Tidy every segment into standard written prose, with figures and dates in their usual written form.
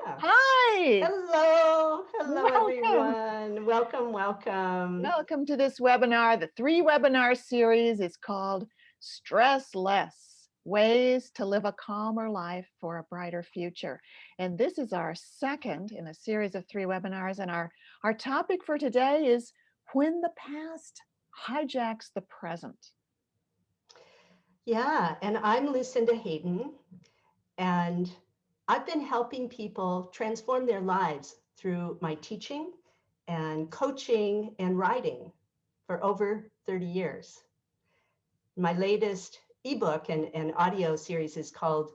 Yeah. Hi, Hello, welcome. everyone. Welcome. Welcome to this webinar. The 3 webinar series is called Stress Less, Ways to Live a Calmer Life for a Brighter Future. And this is our second in a series of 3 webinars. And our topic for today is when the past hijacks the present. Yeah, and I'm Lucinda Hayden, and I've been helping people transform their lives through my teaching and coaching and writing for over 30 years. My latest ebook and audio series is called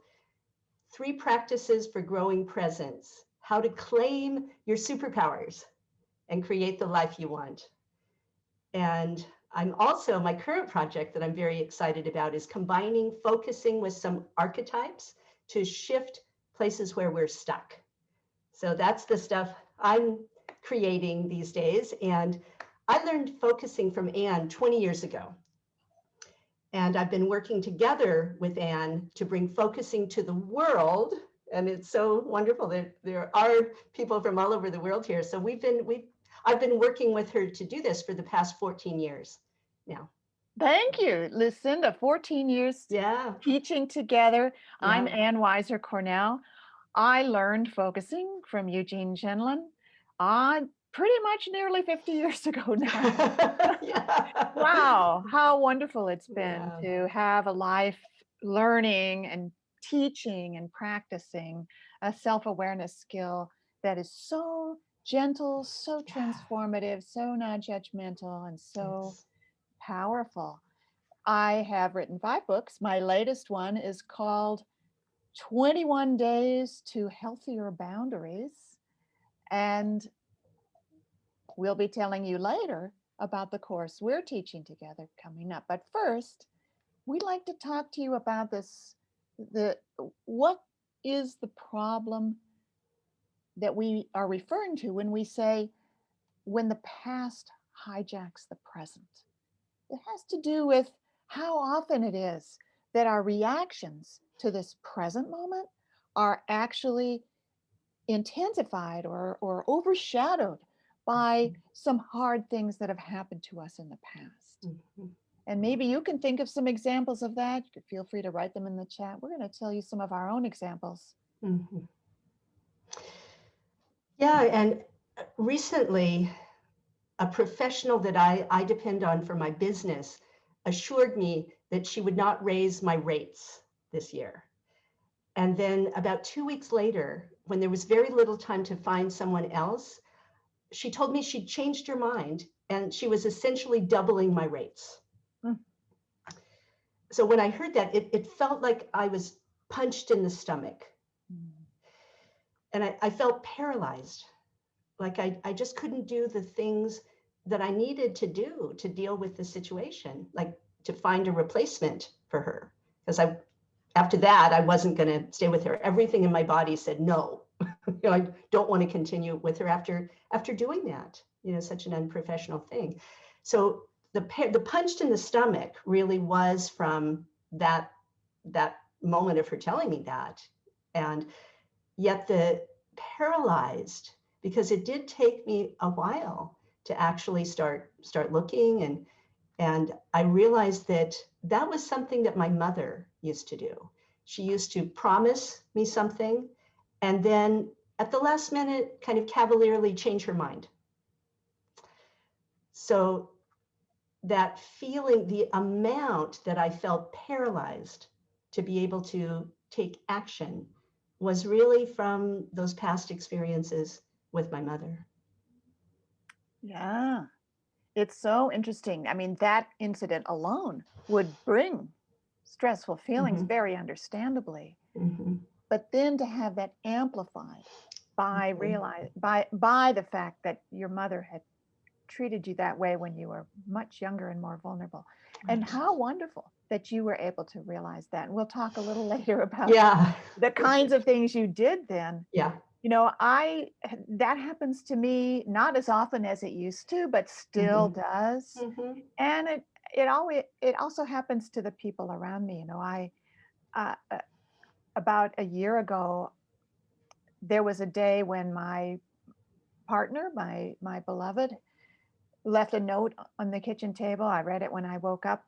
3 Practices for Growing Presence: How to Claim Your Superpowers and Create the Life You Want. And I'm also, my current project that I'm very excited about is combining focusing with some archetypes to shift places where we're stuck. So that's the stuff I'm creating these days. And I learned focusing from Anne 20 years ago. And I've been working together with Anne to bring focusing to the world. And it's so wonderful that there are people from all over the world here. So I've been working with her to do this for the past 14 years now. Thank you, Lucinda. 14 years Yeah, teaching together. I'm yeah. Ann Weiser, Cornell. I learned focusing from Eugene Gendlin pretty much nearly 50 years ago now. Yeah. Wow, how wonderful it's been Yeah. to have a life learning and teaching and practicing a self-awareness skill that is so gentle, so transformative, so non-judgmental, and so Yes. powerful. I have written 5 books. My latest one is called 21 Days to Healthier Boundaries. And we'll be telling you later about the course we're teaching together coming up. But first, we'd like to talk to you about what is the problem that we are referring to when we say when the past hijacks the present. It has to do with how often it is that our reactions to this present moment are actually intensified or overshadowed by some hard things that have happened to us in the past. Mhm. And maybe you can think of some examples of that. You could feel free to write them in the chat. We're going to tell you some of our own examples. Mhm. Yeah, and recently, a professional that I depend on for my business assured me that she would not raise my rates this year. And then about 2 weeks later, when there was very little time to find someone else, she told me she'd changed her mind and she was essentially doubling my rates. Mm. So when I heard that, it felt like I was punched in the stomach. And I felt paralyzed. Like I just couldn't do the things that I needed to do to deal with the situation, like to find a replacement for her. Because after that, I wasn't going to stay with her. Everything in my body said no. I don't want to continue with her after doing that. Such an unprofessional thing. So the punched in the stomach really was from that moment of her telling me that, and yet the paralyzed, because it did take me a while to actually start looking, and I realized that was something that my mother used to do. She used to promise me something and then at the last minute kind of cavalierly change her mind. So that feeling, the amount that I felt paralyzed to be able to take action, was really from those past experiences with my mother. Yeah, it's so interesting. I mean, that incident alone would bring stressful feelings, Mm-hmm. very understandably. Mm-hmm. But then to have that amplified by the fact that your mother had treated you that way when you were much younger and more vulnerable. And Right. how wonderful that you were able to realize that. And we'll talk a little later about Yeah. the kinds of things you did then. Yeah. That happens to me not as often as it used to, but still Mm-hmm. does. Mm-hmm. And it also happens to the people around me. I about a year ago, there was a day when my partner, my beloved, left a note on the kitchen table. I read it when I woke up,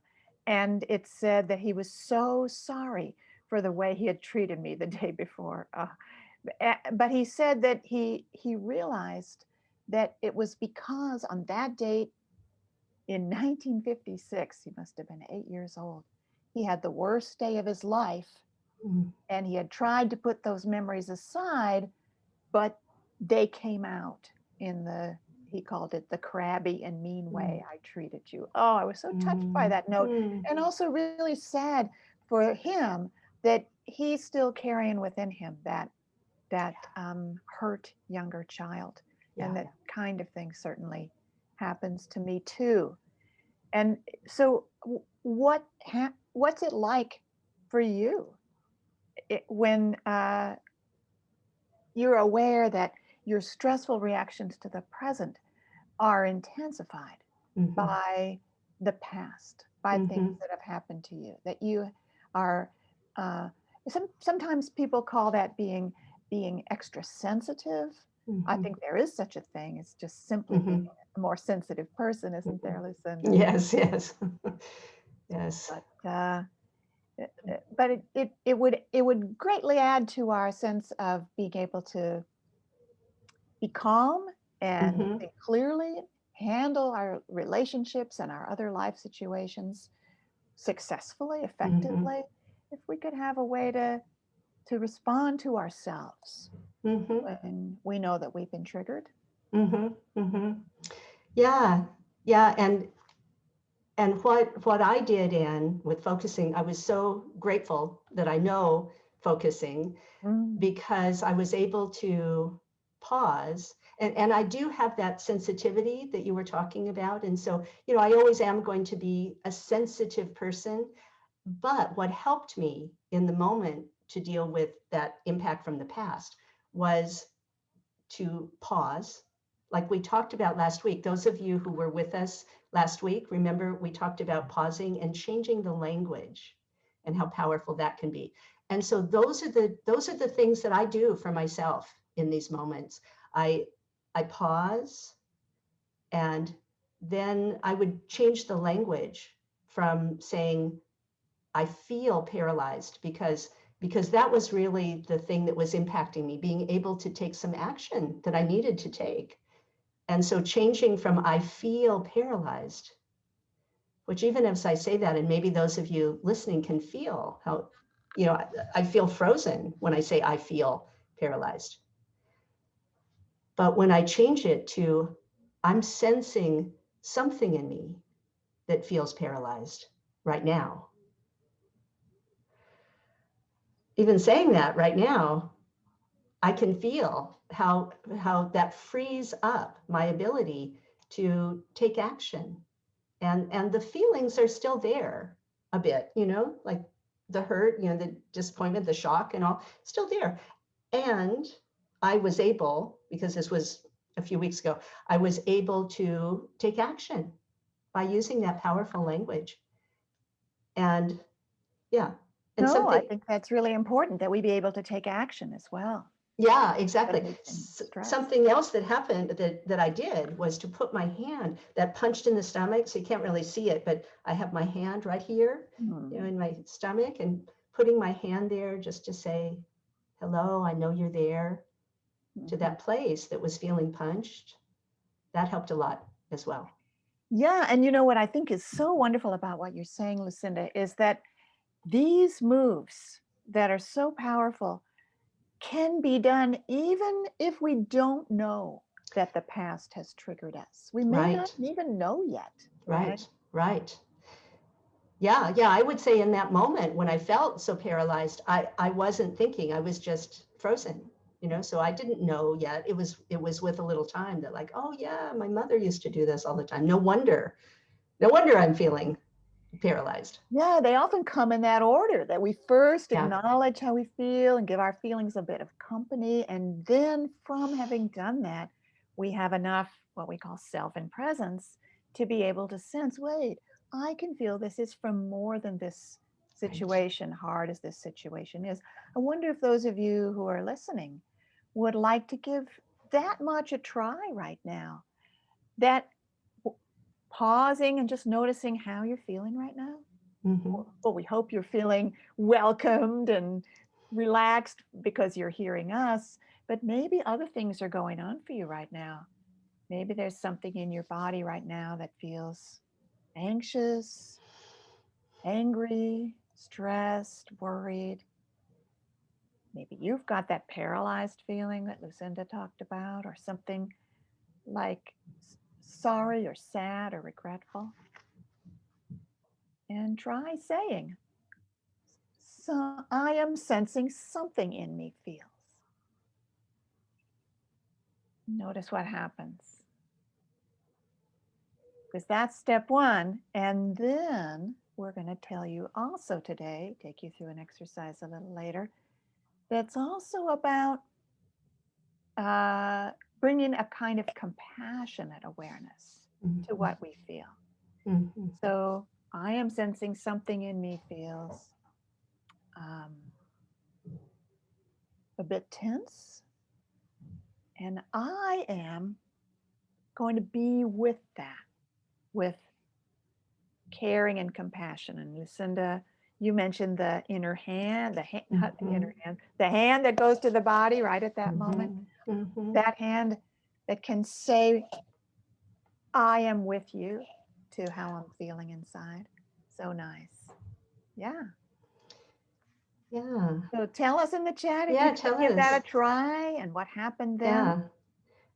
and it said that he was so sorry for the way he had treated me the day before. But he said that he realized that it was because on that date in 1956, he must have been 8 years old, he had the worst day of his life, and he had tried to put those memories aside, but they came out in the, he called it the crabby and mean way I treated you. Oh, I was so touched by that note, and also really sad for him that he's still carrying within him that hurt younger child. And that kind of thing certainly happens to me too. And so what's it like for you when you're aware that your stressful reactions to the present are intensified by the past, by things that have happened to you, that you are, sometimes people call that being extra sensitive. I think there is such a thing. It's just simply being a more sensitive person, isn't there, Lucinda? Yes, yes. Yes. But it would greatly add to our sense of being able to be calm and think clearly, handle our relationships and our other life situations successfully, effectively, if we could have a way to respond to ourselves when we know that we've been triggered. Yeah, yeah, and what I did, Anne, with focusing, I was so grateful that I know focusing, because I was able to pause. And I do have that sensitivity that you were talking about. And so, I always am going to be a sensitive person. But what helped me in the moment to deal with that impact from the past was to pause. Like we talked about last week, those of you who were with us last week, remember we talked about pausing and changing the language and how powerful that can be. And so those are the things that I do for myself in these moments. I pause, and then I would change the language from saying I feel paralyzed, because that was really the thing that was impacting me, being able to take some action that I needed to take. And so changing from I feel paralyzed, which even as I say that, and maybe those of you listening can feel how, I feel frozen when I say I feel paralyzed. But when I change it to I'm sensing something in me that feels paralyzed right now. Even saying that right now, I can feel how that frees up my ability to take action. And the feelings are still there a bit, like the hurt, the disappointment, the shock and all, still there. And I was able, because this was a few weeks ago, I was able to take action by using that powerful language. And yeah. And no, I think that's really important, that we be able to take action as well. Yeah, exactly. Something else that happened that I did was to put my hand, that punched in the stomach, so you can't really see it, but I have my hand right here, in my stomach, and putting my hand there just to say, hello, I know you're there, to that place that was feeling punched. That helped a lot as well. Yeah, and what I think is so wonderful about what you're saying, Lucinda, is that these moves that are so powerful can be done even if we don't know that the past has triggered us. We may not even know yet. Right. Yeah, I would say in that moment when I felt so paralyzed, I wasn't thinking, I was just frozen, so I didn't know yet. It was with a little time that like, oh yeah, my mother used to do this all the time. No wonder I'm feeling paralyzed. Yeah, they often come in that order, that we first acknowledge how we feel and give our feelings a bit of company. And then from having done that, we have enough, what we call self and presence, to be able to sense, wait, I can feel this is from more than this situation, hard as this situation is. I wonder if those of you who are listening would like to give that much a try right now. That pausing and just noticing how you're feeling right now. Well, we hope you're feeling welcomed and relaxed because you're hearing us, but maybe other things are going on for you right now. Maybe there's something in your body right now that feels anxious, angry, stressed, worried. Maybe you've got that paralyzed feeling that Lucinda talked about, or something like sorry or sad or regretful. And try saying, so I am sensing something in me feels. Notice what happens. Because that's step one. And then we're going to tell you also today, take you through an exercise a little later, that's also about bringing a kind of compassionate awareness to what we feel. So I am sensing something in me feels a bit tense, and I am going to be with that, with caring and compassion. And Lucinda, you mentioned the inner hand, not the inner hand, the hand that goes to the body right at that moment. That hand that can say, I am with you, to how I'm feeling inside. So nice. Yeah. Yeah. So tell us in the chat if Yeah, you tell could give that us. a try and what happened then. Yeah.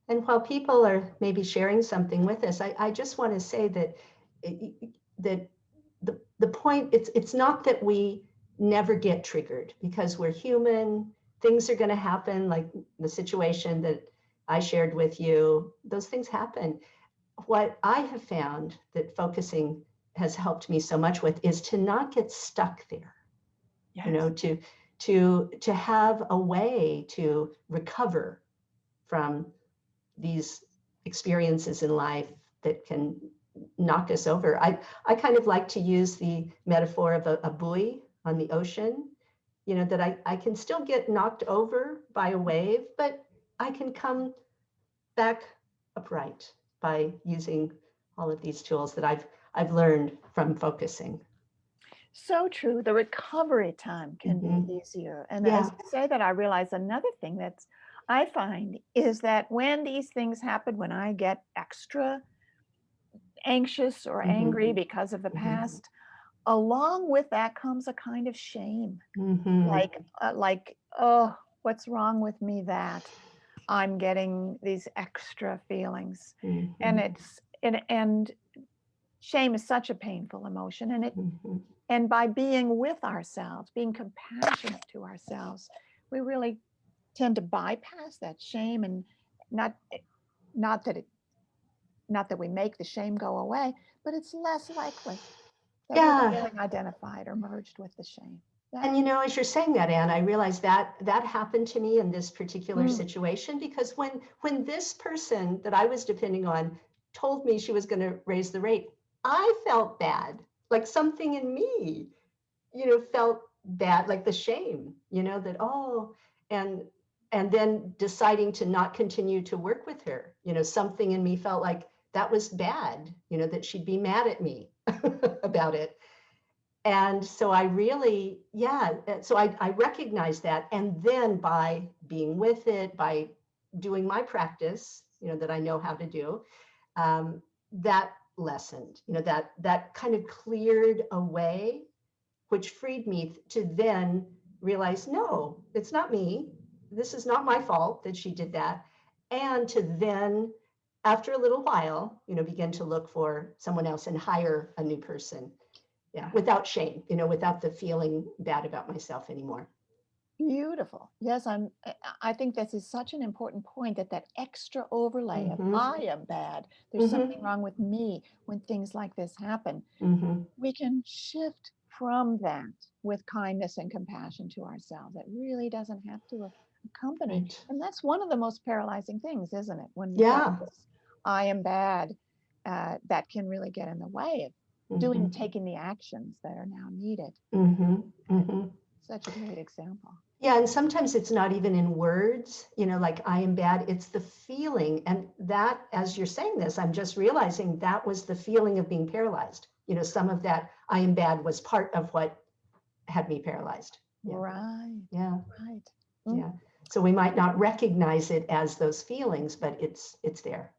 And while people are maybe sharing something with us, I just want to say that the point, it's not that we never get triggered, because we're human. Things are going to happen, like the situation that I shared with you. Those things happen. What I have found that focusing has helped me so much with is to not get stuck there. Yes. You know, to have a way to recover from these experiences in life that can knock us over. I kind of like to use the metaphor of a buoy on the ocean, you know, that I can still get knocked over by a wave, but I can come back upright by using all of these tools that I've learned from focusing. So true. The recovery time can be easier. And as you say that, I realize another thing that's I find is that when these things happen, when I get extra anxious or angry because of the past, along with that comes a kind of shame. Like, oh, what's wrong with me that I'm getting these extra feelings? And shame is such a painful emotion, and and by being with ourselves, being compassionate to ourselves, we really tend to bypass that shame, and not that we make the shame go away, but it's less likely that we're feeling identified or merged with the shame. And you know, as you're saying that, Anne, I realized that happened to me in this particular situation, because when this person that I was depending on told me she was going to raise the rate, I felt bad. Like something in me, you know, felt bad, like the shame, you know, that, oh, and then deciding to not continue to work with her, you know, something in me felt like that was bad, you know, that she'd be mad at me about it. And so I really, so I recognized that. And then by being with it, by doing my practice, you know, that I know how to do, that lessened, you know, that kind of cleared away, which freed me to then realize, no, it's not me. This is not my fault that she did that. And to then, after a little while, you know, begin to look for someone else and hire a new person. Yeah, without shame, you know, without the feeling bad about myself anymore. Beautiful. Yes, I think this is such an important point, that extra overlay of I am bad, there's something wrong with me when things like this happen. We can shift from that with kindness and compassion to ourselves. It really doesn't have to accompany. Right. And that's one of the most paralyzing things, isn't it? When we have this I am bad, that can really get in the way of taking the actions that are now needed. Such a great example. Yeah, and sometimes it's not even in words, like I am bad, it's the feeling. And that, as you're saying this, I'm just realizing that was the feeling of being paralyzed. Some of that I am bad was part of what had me paralyzed. Yeah. Right. Yeah. Right. Yeah. So we might not recognize it as those feelings, but it's there.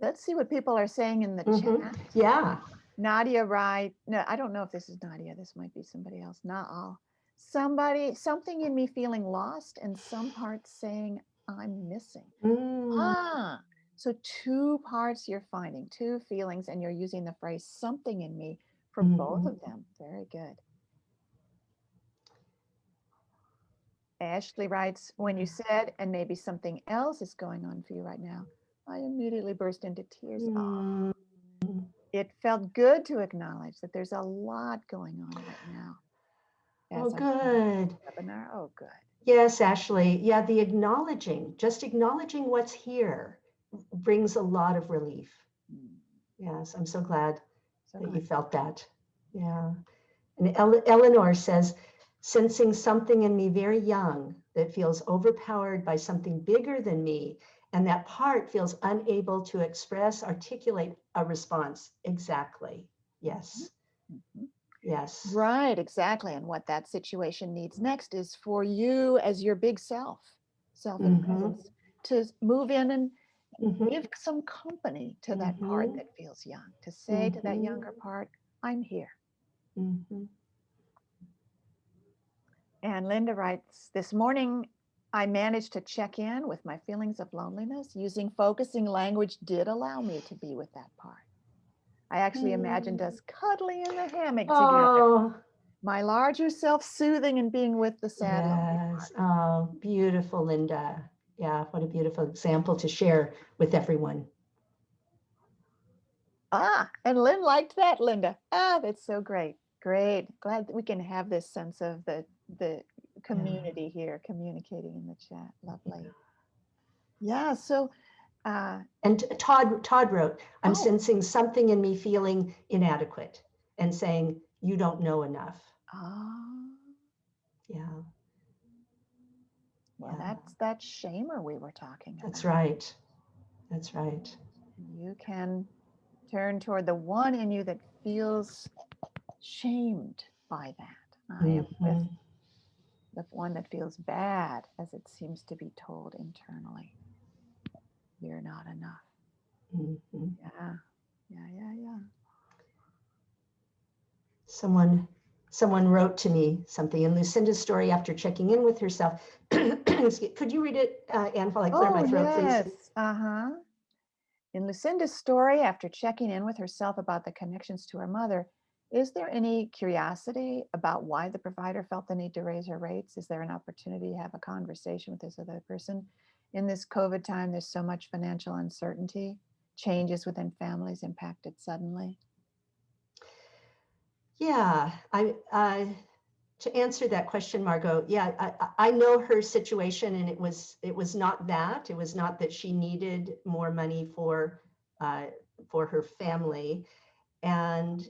Let's see what people are saying in the chat. Yeah. Nadia write, no, I don't know if this is Nadia. This might be somebody else. Not all. Something in me feeling lost and some parts saying I'm missing. Ah, so two parts you're finding, two feelings, and you're using the phrase something in me for both of them. Very good. Ashley writes, when you said, and maybe something else is going on for you right now, I immediately burst into tears. Oh, it felt good to acknowledge that there's a lot going on right now. Oh, good. Webinar. Oh, good. Yes, Ashley. Yeah, just acknowledging what's here brings a lot of relief. Yes, I'm so glad that you felt that. Yeah. And Eleanor says, sensing something in me very young that feels overpowered by something bigger than me, and that part feels unable to articulate a response. Exactly. Yes. Yes. Right, exactly. And what that situation needs next is for you as your big self and presence, to move in and give some company to that part that feels young, to say to that younger part, I'm here. And Linda writes, this morning, I managed to check in with my feelings of loneliness. Using focusing language did allow me to be with that part. I actually imagined us cuddling in the hammock together. My larger self soothing and being with the sad. Yes. Oh, beautiful, Linda. Yeah, what a beautiful example to share with everyone. And Lynn liked that, Linda. That's so great. Great. Glad that we can have this sense of the community here communicating in the chat. Lovely. Yeah, so and Todd wrote, I'm sensing something in me feeling inadequate and saying, you don't know enough. Yeah. Well, that's that shamer we were talking about. That's right. That's right. You can turn toward the one in you that feels shamed by that. I am with the one that feels bad, as it seems to be told internally. You're not enough. Yeah. Someone wrote to me something in Lucinda's story after checking in with herself. Could you read it, Anne, while I clear my throat, please? In Lucinda's story, after checking in with herself about the connections to her mother, is there any curiosity about why the provider felt the need to raise her rates? Is there an opportunity to have a conversation with this other person? In this COVID time, there's so much financial uncertainty, changes within families impacted suddenly. Yeah, to answer that question, Margot, yeah, I know her situation, and it was not that. It was not that she needed more money for her family. And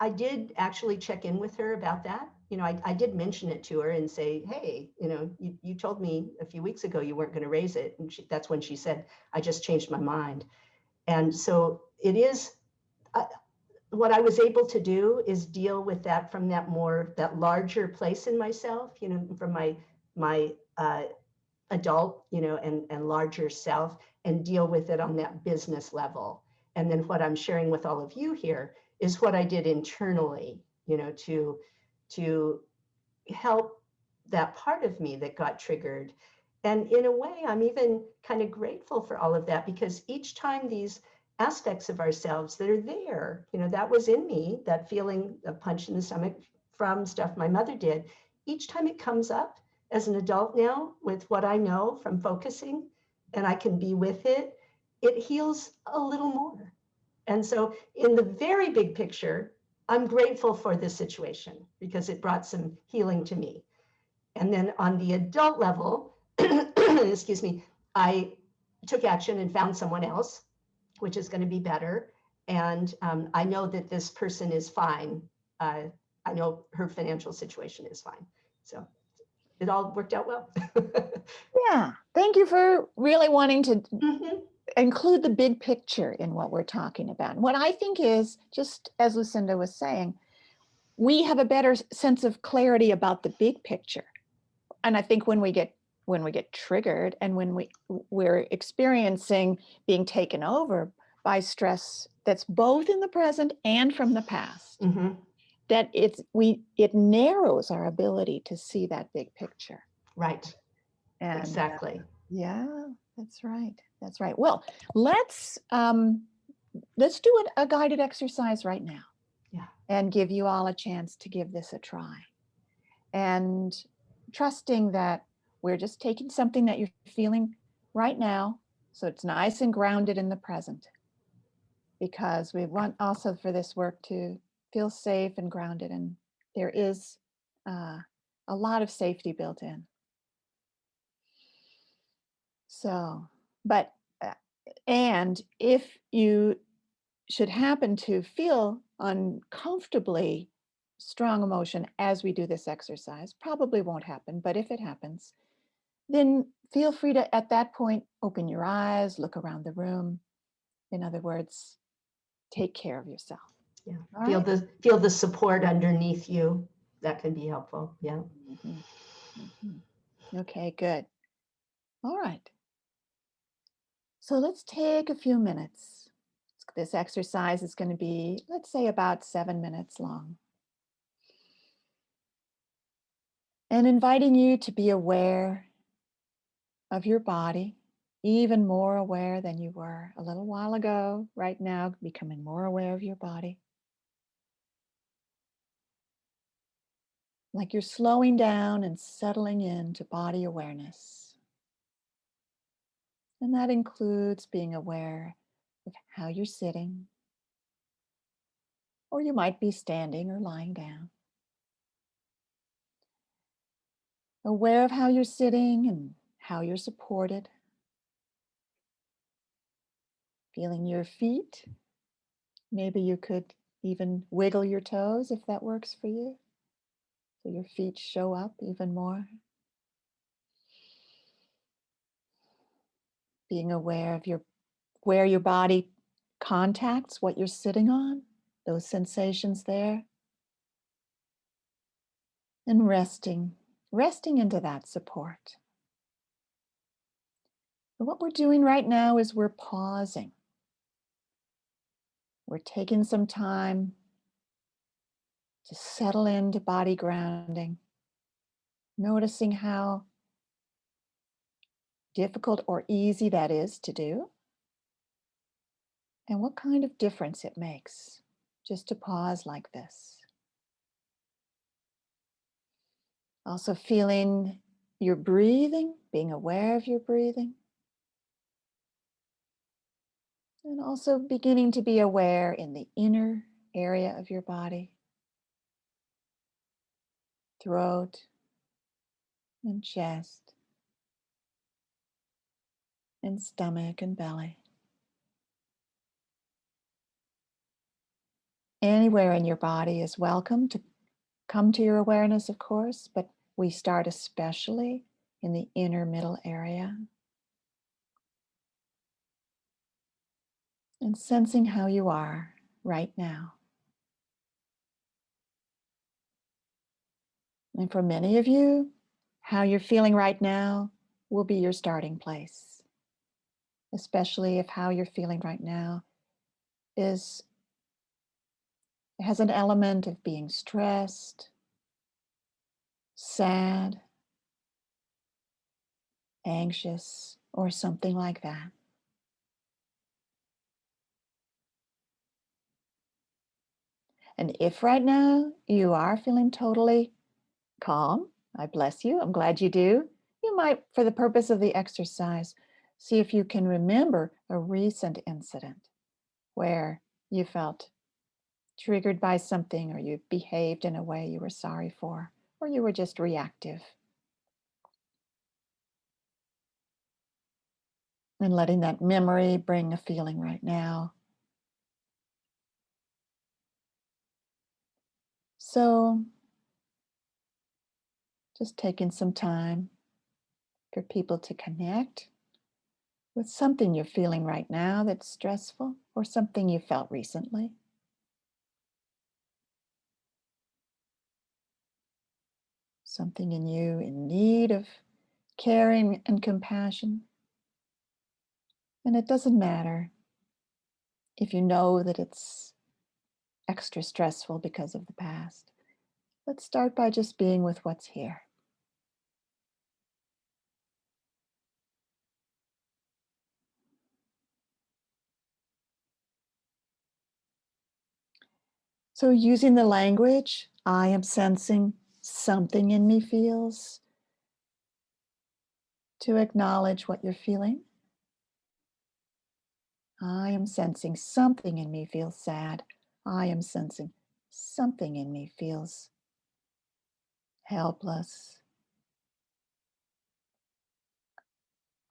I did actually check in with her about that. I did mention it to her and say, hey, you told me a few weeks ago you weren't going to raise it. And that's when she said, I just changed my mind. And so it is, what I was able to do is deal with that from that larger place in myself, from my adult, and larger self, and deal with it on that business level. And then what I'm sharing with all of you here is what I did internally, to help that part of me that got triggered. And in a way, I'm even kind of grateful for all of that, because each time these aspects of ourselves that are there, that was in me, that feeling of punch in the stomach from stuff my mother did, each time it comes up as an adult now with what I know from focusing, and I can be with it, it heals a little more. And so in the very big picture, I'm grateful for this situation because it brought some healing to me. And then on the adult level, excuse me, I took action and found someone else, which is going to be better. And I know that this person is fine. I know her financial situation is fine. So it all worked out well. Yeah, thank you for really wanting to Mhm. include the big picture in what we're talking about. And what I think is, just as Lucinda was saying, we have a better sense of clarity about the big picture. And I think when we get triggered and when we're experiencing being taken over by stress that's both in the present and from the past, Mhm. that it narrows our ability to see that big picture. Right. And Exactly. yeah, that's right. That's right. Well, let's do a guided exercise right now. Yeah. And give you all a chance to give this a try. And trusting that we're just taking something that you're feeling right now, so it's nice and grounded in the present. Because we want also for this work to feel safe and grounded, and there is a lot of safety built in. So, but, and if you should happen to feel uncomfortably strong emotion as we do this exercise, probably won't happen, but if it happens, then feel free to, at that point, open your eyes, look around the room. In other words, take care of yourself. Yeah. All Feel right? feel the support underneath you. That can be helpful. Yeah. Mhm. Mhm. Okay, good. All right. So let's take a few minutes. This exercise is going to be, let's say, about 7 minutes long. And inviting you to be aware of your body, even more aware than you were a little while ago, right now, becoming more aware of your body. Like you're slowing down and settling into body awareness. And that includes being aware of how you're sitting, or you might be standing or lying down. Aware of how you're sitting and how you're supported. Feeling your feet. Maybe you could even wiggle your toes if that works for you, so your feet show up even more. Being aware of where your body contacts what you're sitting on, those sensations there. And resting into that support. And what we're doing right now is we're pausing. We're taking some time to settle into body grounding, noticing how difficult or easy that is to do, and what kind of difference it makes just to pause like this. Also feeling your breathing, being aware of your breathing, and also beginning to be aware in the inner area of your body, throat and chest and stomach and belly. Anywhere in your body is welcome to come to your awareness, of course, but we start especially in the inner middle area. And sensing how you are right now. And for many of you, how you're feeling right now will be your starting place, especially if how you're feeling right now has an element of being stressed, sad, anxious, or something like that. And if right now you are feeling totally calm, I bless you, I'm glad you do, you might, for the purpose of the exercise, see if you can remember a recent incident where you felt triggered by something, or you behaved in a way you were sorry for, or you were just reactive. And letting that memory bring a feeling right now. So Just taking some time for people to connect with something you're feeling right now that's stressful or something you felt recently. Something in you in need of caring and compassion. And it doesn't matter if you know that it's extra stressful because of the past. Let's start by just being with what's here. So, using the language, I am sensing something in me feels, to acknowledge what you're feeling. I am sensing something in me feels sad. I am sensing something in me feels helpless.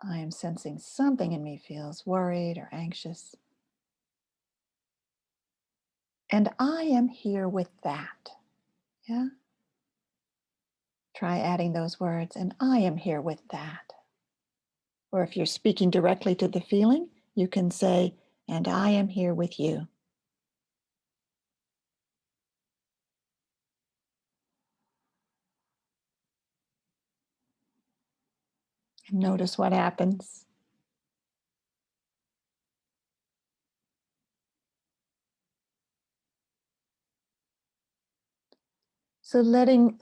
I am sensing something in me feels worried or anxious. And I am here with that. Yeah? Try adding those words, and I am here with that. Or if you're speaking directly to the feeling, you can say, and I am here with you. And notice what happens. So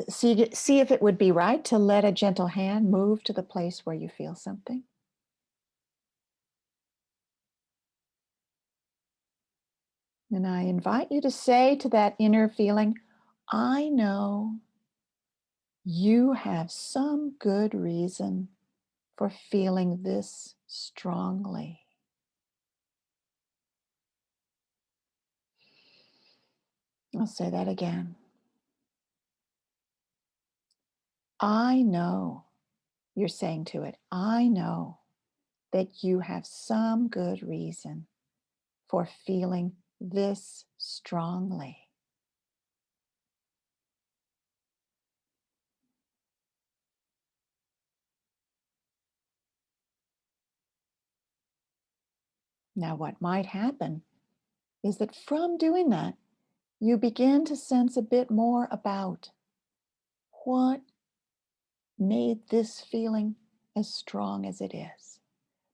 see if it would be right to let a gentle hand move to the place where you feel something. And I invite you to say to that inner feeling, I know you have some good reason for feeling this strongly. I'll say that again. I know, you're saying to it, I know that you have some good reason for feeling this strongly. Now, what might happen is that from doing that, you begin to sense a bit more about what made this feeling as strong as it is.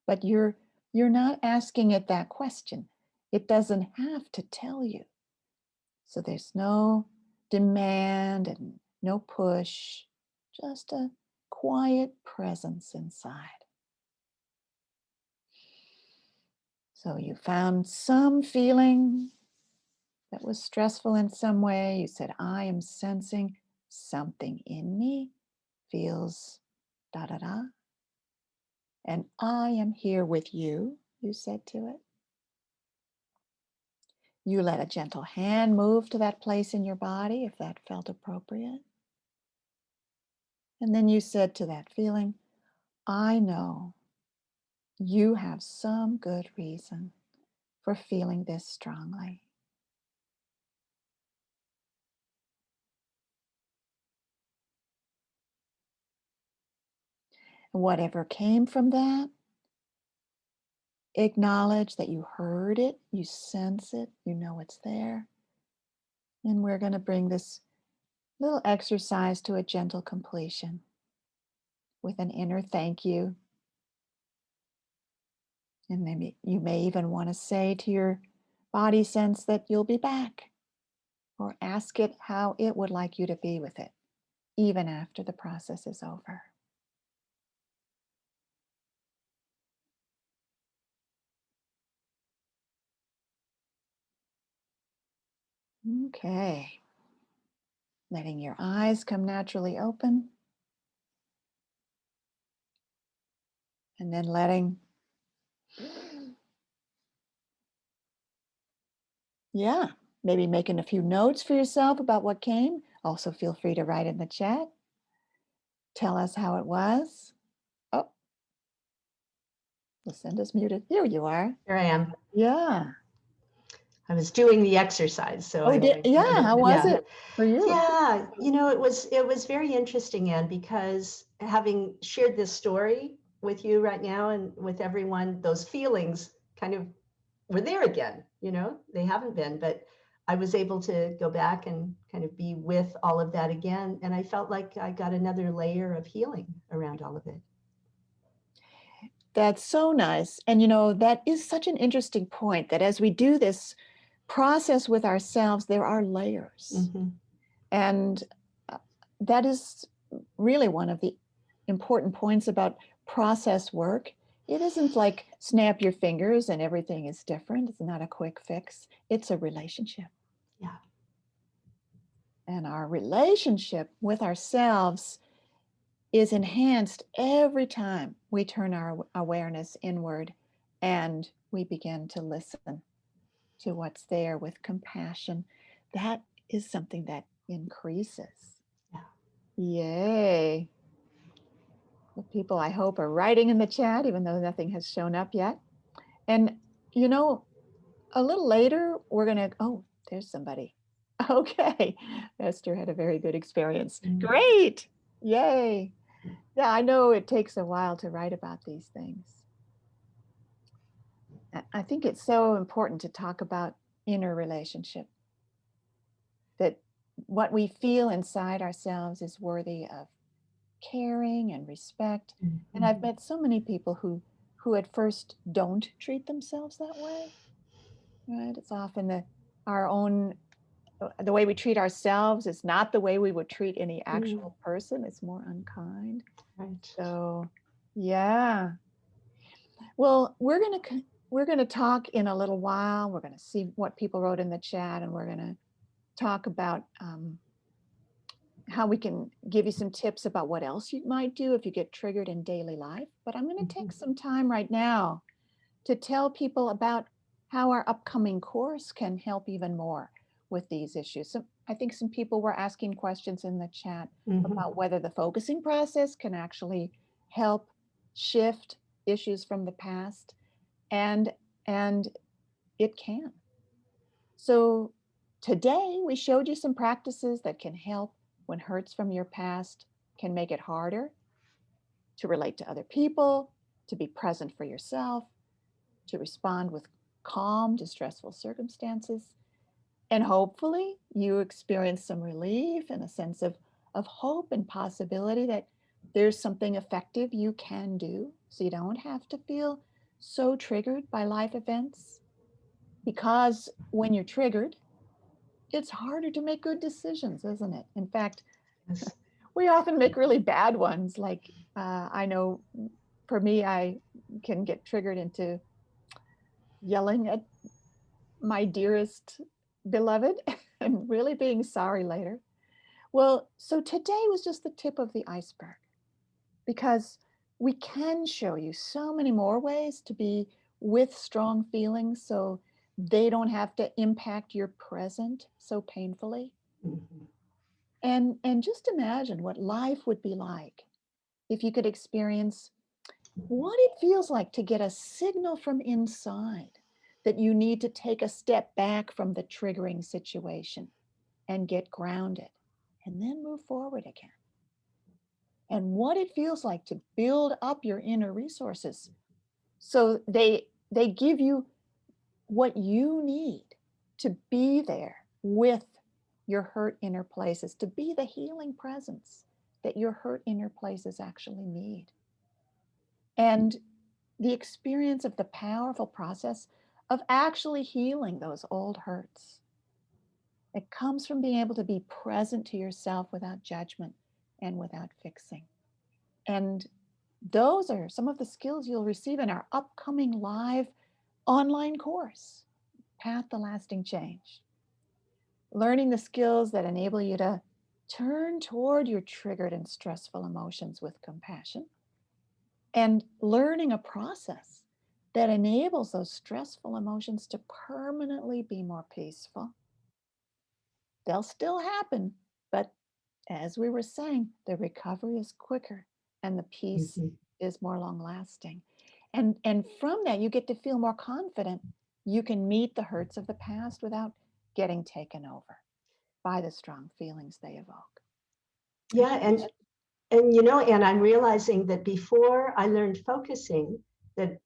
But you're not asking it that question. It doesn't have to tell you. So there's no demand and no push, just a quiet presence inside. So you found some feeling that was stressful in some way. You said, I am sensing something in me feels da da da. And I am here with you, you said to it. You let a gentle hand move to that place in your body if that felt appropriate. And then you said to that feeling, I know you have some good reason for feeling this strongly. Whatever came from that, acknowledge that you heard it, you sense it, you know it's there. And we're going to bring this little exercise to a gentle completion with an inner thank you. And maybe you may even want to say to your body sense that you'll be back, or ask it how it would like you to be with it, even after the process is over. Okay. Letting your eyes come naturally open. And then letting, maybe making a few notes for yourself about what came. Also, feel free to write in the chat. Tell us how it was. Oh, Lucinda's muted. Here you are. Here I am. Yeah. I was doing the exercise. So Oh, yeah, how was yeah. it for you? Yeah, it was very interesting, Anne, because having shared this story with you right now and with everyone, those feelings kind of were there again. They haven't been, but I was able to go back and kind of be with all of that again, and I felt like I got another layer of healing around all of it. That's so nice. And that is such an interesting point, that as we do this process with ourselves, there are layers. Mm-hmm. And uh, that is really one of the important points about process work. It isn't like snap your fingers and everything is different. It's not a quick fix. It's a relationship. Yeah. And our relationship with ourselves is enhanced every time we turn our awareness inward and we begin to listen to what's there with compassion. That is something that increases. Yeah. Yay. The people, I hope, are writing in the chat, even though nothing has shown up yet. And, a little later, we're going to, oh, there's somebody. Okay. Esther had a very good experience. Mm-hmm. Great. Yay. Yeah, I know it takes a while to write about these things. I think it's so important to talk about inner relationship, that what we feel inside ourselves is worthy of caring and respect. And I've met so many people who at first don't treat themselves that way, right? It's often our own, the way we treat ourselves is not the way we would treat any actual person. It's more unkind. Right. So, yeah. Well, we're gonna talk in a little while. We're gonna see what people wrote in the chat, and we're gonna talk about how we can give you some tips about what else you might do if you get triggered in daily life. But I'm going to take some time right now to tell people about how our upcoming course can help even more with these issues. So I think some people were asking questions in the chat about whether the focusing process can actually help shift issues from the past, and it can. So today we showed you some practices that can help when hurts from your past can make it harder to relate to other people, to be present for yourself, to respond with calm to stressful circumstances. And hopefully you experience some relief and a sense of hope and possibility that there's something effective you can do, so you don't have to feel so triggered by life events. Because when you're triggered, it's harder to make good decisions, isn't it? In fact, Yes. we often make really bad ones. Like I know for me, I can get triggered into yelling at my dearest beloved and really being sorry later. Well, so today was just the tip of the iceberg, because we can show you so many more ways to be with strong feelings so they don't have to impact your present so painfully. Mm-hmm. And just imagine what life would be like if you could experience what it feels like to get a signal from inside that you need to take a step back from the triggering situation and get grounded and then move forward again. And what it feels like to build up your inner resources so they give you what you need to be there with your hurt inner places, to be the healing presence that your hurt inner places actually need. And the experience of the powerful process of actually healing those old hurts. It comes from being able to be present to yourself without judgment and without fixing. And those are some of the skills you'll receive in our upcoming live online course, Path to Lasting Change. Learning the skills that enable you to turn toward your triggered and stressful emotions with compassion, and learning a process that enables those stressful emotions to permanently be more peaceful. They'll still happen, but as we were saying, the recovery is quicker and the peace is more long lasting. And from that, you get to feel more confident you can meet the hurts of the past without getting taken over by the strong feelings they evoke. Yeah, and and I'm realizing that before I learned focusing, that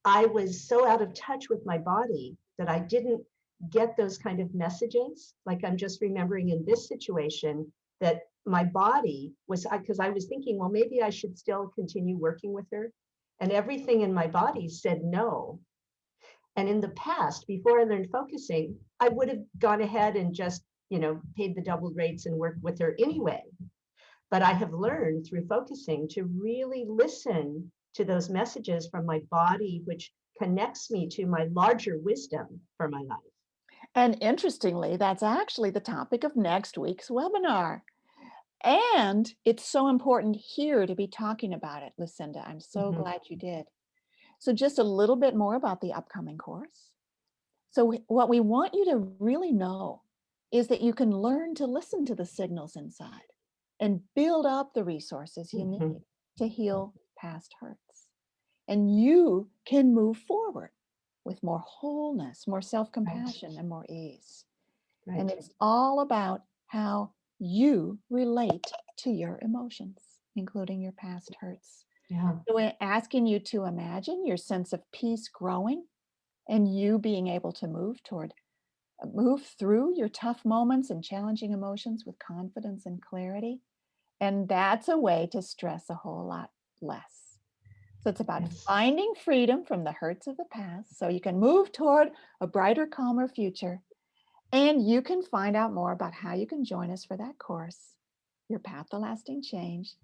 I was so out of touch with my body that I didn't get those kind of messages. Like I'm just remembering in this situation that my body was, because I was thinking, well, maybe I should still continue working with her. And everything in my body said no. And in the past, before I learned focusing, I would have gone ahead and just, paid the doubled rates and worked with her anyway. But I have learned through focusing to really listen to those messages from my body, which connects me to my larger wisdom for my life. And interestingly, that's actually the topic of next week's webinar. And it's so important here to be talking about it, Lucinda. I'm so Mhm. glad you did. So just a little bit more about the upcoming course. So what we want you to really know is that you can learn to listen to the signals inside and build up the resources you Mhm. need to heal past hurts. And you can move forward with more wholeness, more Right, self-compassion, and more ease. And right. it's all about how you relate to your emotions, including your past hurts. Yeah. So we're asking you to imagine your sense of peace growing and you being able to move through your tough moments and challenging emotions with confidence and clarity. And that's a way to stress a whole lot less. So it's about Yes. finding freedom from the hurts of the past so you can move toward a brighter, calmer future. And you can find out more about how you can join us for that course, Your Path to Lasting Change,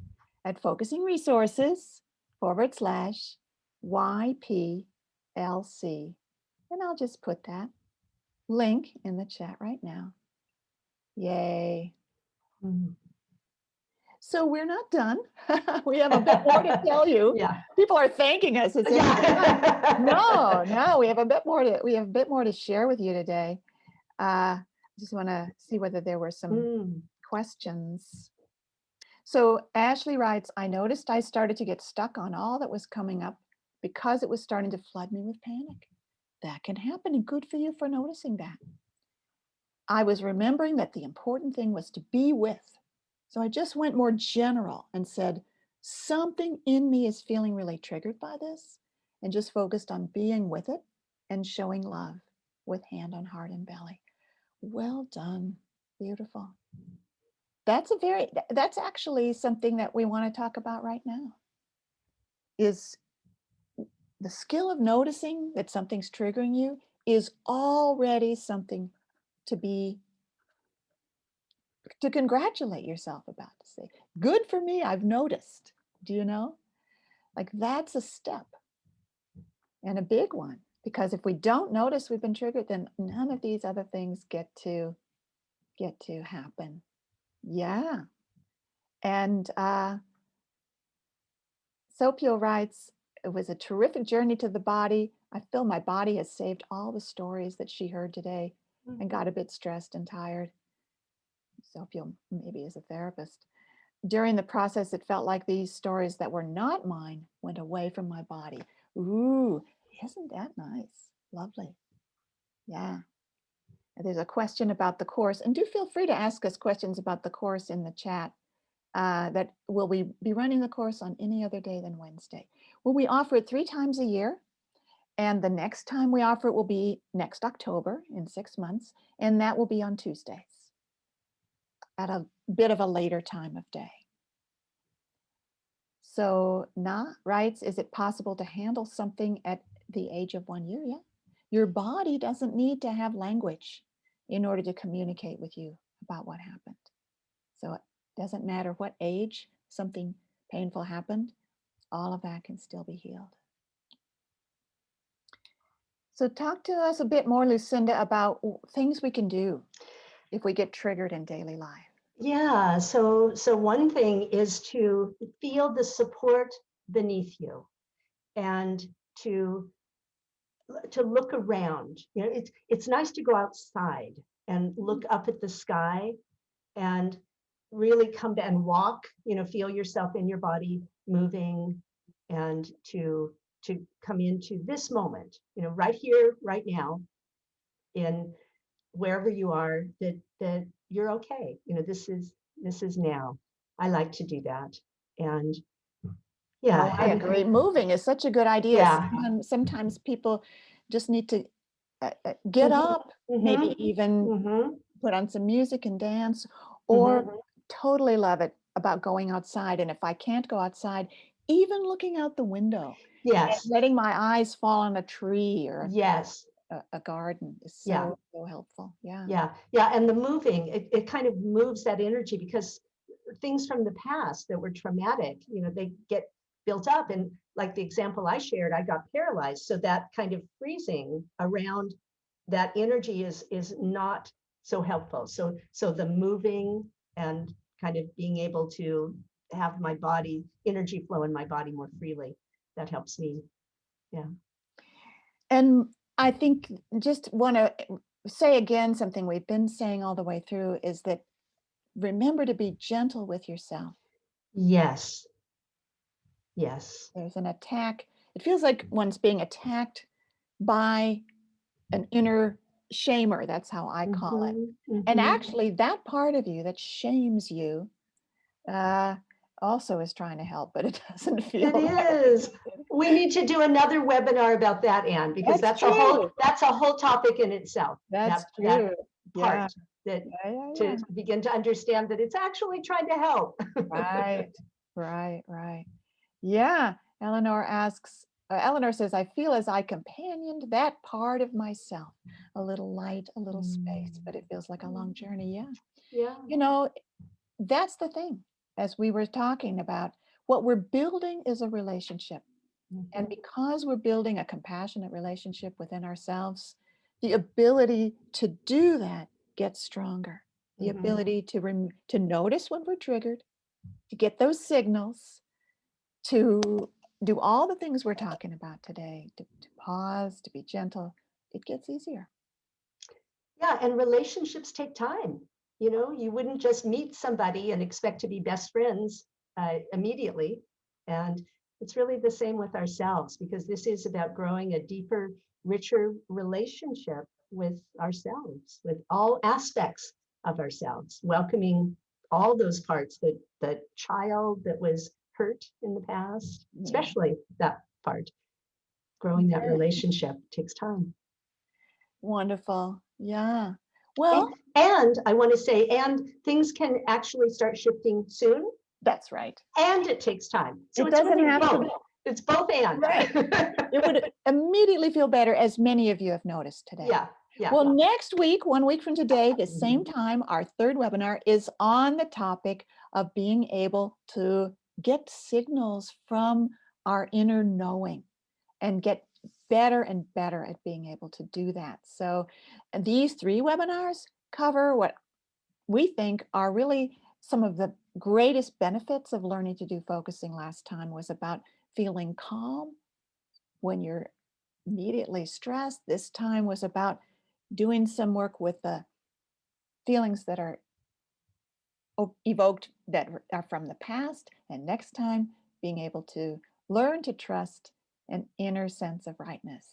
at Focusing Resources /YPLC. And I'll just put that link in the chat right now. Yay. Mhm. So we're not done. We have a bit more to tell you. Yeah. People are thanking us as if we're done. Yeah. No, we have a bit more to share with you today. I just want to see whether there were some Mm. questions. So Ashley writes, I noticed I started to get stuck on all that was coming up because it was starting to flood me with panic. That can happen, and good for you for noticing that. I was remembering that the important thing was to be with. So I just went more general and said, something in me is feeling really triggered by this, and just focused on being with it and showing love with hand on heart and belly. Well done. Beautiful. That's actually something that we want to talk about right now, is the skill of noticing that something's triggering you is already something to congratulate yourself about, to say, good for me, I've noticed. Do you know? Like that's a step, and a big one, because if we don't notice we've been triggered, then none of these other things get to happen. Yeah. And Sopio writes, it was a terrific journey to the body. I feel my body has saved all the stories that she heard today and got a bit stressed and tired. Sopio maybe is a therapist. During the process, it felt like these stories that were not mine went away from my body. Ooh, isn't that nice? Lovely. Yeah. There's a question about the course, and do feel free to ask us questions about the course in the chat. That will we be running the course on any other day than Wednesday? Well, we offer it 3 times a year, and the next time we offer it will be next October in 6 months, and that will be on Tuesdays at a bit of a later time of day. So Na writes, is it possible to handle something at the age of 1 year? Yeah. Your body doesn't need to have language in order to communicate with you about what happened. So it doesn't matter what age something painful happened, all of that can still be healed. So talk to us a bit more, Lucinda, about things we can do if we get triggered in daily life. Yeah, so one thing is to feel the support beneath you, and to look around. It's nice to go outside and look up at the sky and really come to and walk, feel yourself in your body moving, and to to come into this moment, right here, right now, in wherever you are, that you're okay. This is now. I like to do that. And yeah, Oh, I agree. Moving is such a good idea. yeah. Sometimes people just need to get up, maybe even put on some music and dance, or totally love it about going outside. And if I can't go outside, even looking out the window and Yes. letting my eyes fall on a tree or Yes. a garden is Yeah. so helpful. Yeah. Yeah. Yeah. And the moving, it kind of moves that energy, because things from the past that were traumatic, they get built up. And like the example I shared, I got paralyzed. So that kind of freezing around that energy is not so helpful. So the moving and kind of being able to have my body, energy flow in my body more freely, that helps me. Yeah. And I think just want to say again something we've been saying all the way through is that remember to be gentle with yourself. Yes. Yes. There's an attack. It feels like one's being attacked by an inner shamer. That's how I call it. And actually, that part of you that shames you also is trying to help, but it doesn't feel It like is. We need to do another webinar about that, Anne, because that's a true. whole topic in itself. That's that true. part that Yeah. to begin to understand that it's actually trying to help. Right. Yeah. Eleanor says, I feel as I companioned that part of myself, a little light, a little space, but it feels like a long journey. Yeah. Yeah. That's the thing. As we were talking about, what we're building is a relationship. And because we're building a compassionate relationship within ourselves, the ability to do that gets stronger. The ability to notice when we're triggered, to get those signals, to do all the things we're talking about today, to pause, to be gentle, it gets easier. Yeah, and relationships take time. You wouldn't just meet somebody and expect to be best friends immediately. And it's really the same with ourselves, because this is about growing a deeper, richer relationship with ourselves, with all aspects of ourselves, welcoming all those parts, the child that was hurt in the past, especially that part. Growing that relationship takes time. Wonderful. Yeah. Well, and I want to say, and things can actually start shifting soon. That's right. And it takes time. So it doesn't really have both. to. It's both and. Right. It would immediately feel better, as many of you have noticed today. Yeah. Well, next week, 1 week from today, the same time, our third webinar is on the topic of being able to get signals from our inner knowing and get better and better at being able to do that. So these 3 webinars cover what we think are really some of the greatest benefits of learning to do focusing. Last time was about feeling calm when you're immediately stressed. This time was about doing some work with the feelings that are evoked that are from the past. And next time, being able to learn to trust an inner sense of rightness.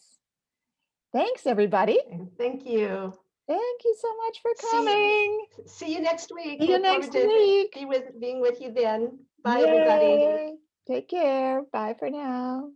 Thanks, everybody. Thank you. Thank you so much for coming. See you next week. See you next week. Being with you then. Bye, Yay. everybody. Take care. Bye for now.